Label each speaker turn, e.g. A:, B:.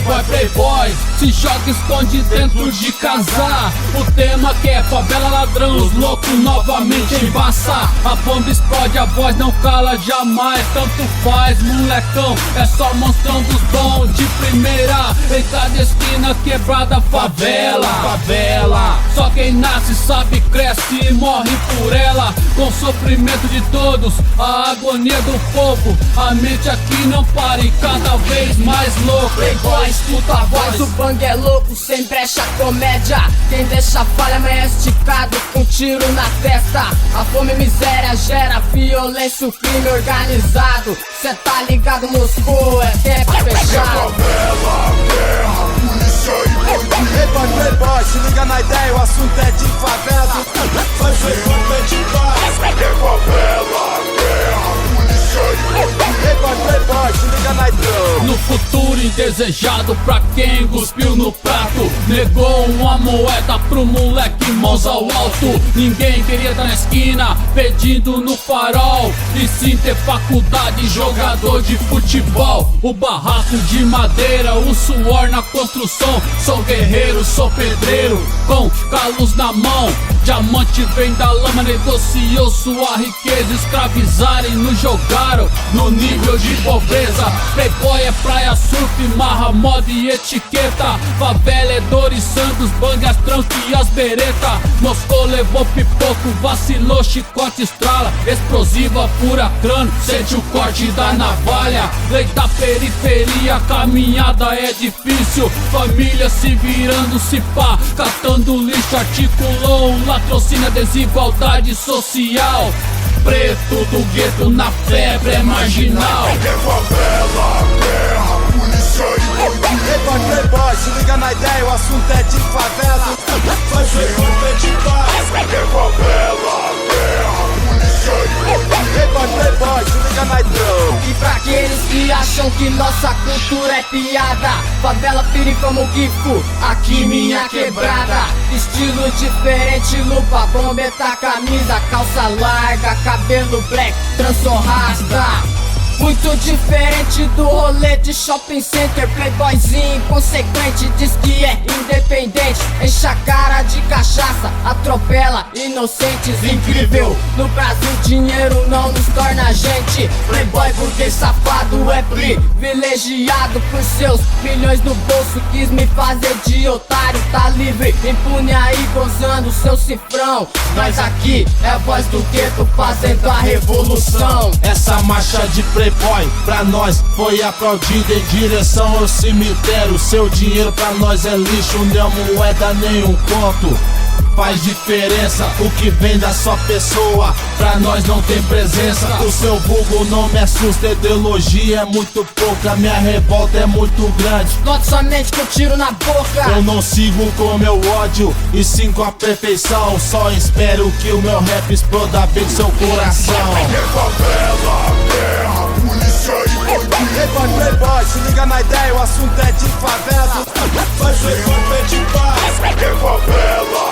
A: Playboy, se joga, esconde dentro de casa. O tema que é favela ladrão, os loucos novamente embaçar. A bomba explode, a voz não cala jamais. Tanto faz, molecão, é só monstrão dos bons de primeira. Em cada esquina, quebrada, favela. Só quem nasce sabe, cresce e morre por ela. Com o sofrimento de todos, a agonia do povo. A mente aqui não para e cada vez mais louco.
B: Playboy, escuta a voz, o bang é louco, sem brecha comédia. Quem deixa falha amanhece esticado com tiro na testa. A fome e miséria gera violência, o crime organizado. Cê tá ligado, Moscou, é tempo fechado.
C: Favela, guerra, polícia e bandido.
D: Playboy, se liga na ideia, o assunto é de favela. Vai ser golpe de paz.
C: É favela, guerra, polícia e bandido.
D: Playboy, se liga na ideia.
A: No futuro indesejado pra quem cuspiu no prato, negou uma moeda pro moleque, mãos ao alto. Ninguém queria estar na esquina pedindo no farol, e sim ter faculdade, jogador de futebol. O barraco de madeira, o suor na construção. Sou guerreiro, sou pedreiro, com calos na mão. Diamante vem da lama, negociou sua riqueza. Escravizarem, nos jogaram no nível de pobreza. Playboy é praia, surf, marra, moda e etiqueta. Favela é Dores Santos, bang, as tranque e as bereta. Moscou levou pipoco, vacilou, chicote estrala. Explosiva, fura crânio, sente o corte da navalha. Lei da periferia, caminhada é difícil. Família se virando, se pá, catando lixo. Articulou um latrocínio, a desigualdade social. Preto do gueto na febre é marginal.
C: É favela, guerra, polícia e bandido.
D: Playboy, se liga na ideia, o assunto é de favela. Vai ser golpe de paz.
C: É favela, guerra, polícia e bandido.
D: Playboy, se liga na ideia.
B: E pra aqueles que acham que nossa cultura é piada, favela piri como Kiko, aqui minha quebrada. Estilo diferente, lupa, bombeta, camisa, calça larga, cabelo black, trançou rasta. Muito diferente do rolê de shopping center. Playboyzinho inconsequente, diz que é independente. Enche a cara de cachaça, atropela inocentes. Incrível, no Brasil dinheiro não nos torna gente. Playboy burguês safado é privilegiado por seus milhões no bolso. Quis me fazer de otário, tá livre, impune aí gozando seu cifrão. Nós aqui é a voz do gueto fazendo a revolução.
E: Essa marcha de Playboy pra nós foi aplaudida em direção ao cemitério. Seu dinheiro pra nós é lixo, nem moeda nem um conto. Faz diferença o que vem da sua pessoa, pra nós não tem presença. O seu vulgo não me assusta, ideologia é muito pouca, minha revolta é muito grande.
B: Note somente com tiro na boca.
E: Eu não sigo com meu ódio, e sim com a perfeição. Só espero que o meu rap exploda bem seu coração.
C: É favela, guerra, polícia e bandido.
D: Playboy, se liga na ideia, o assunto é de favela. Vai ser golpe de paz.
C: É favela,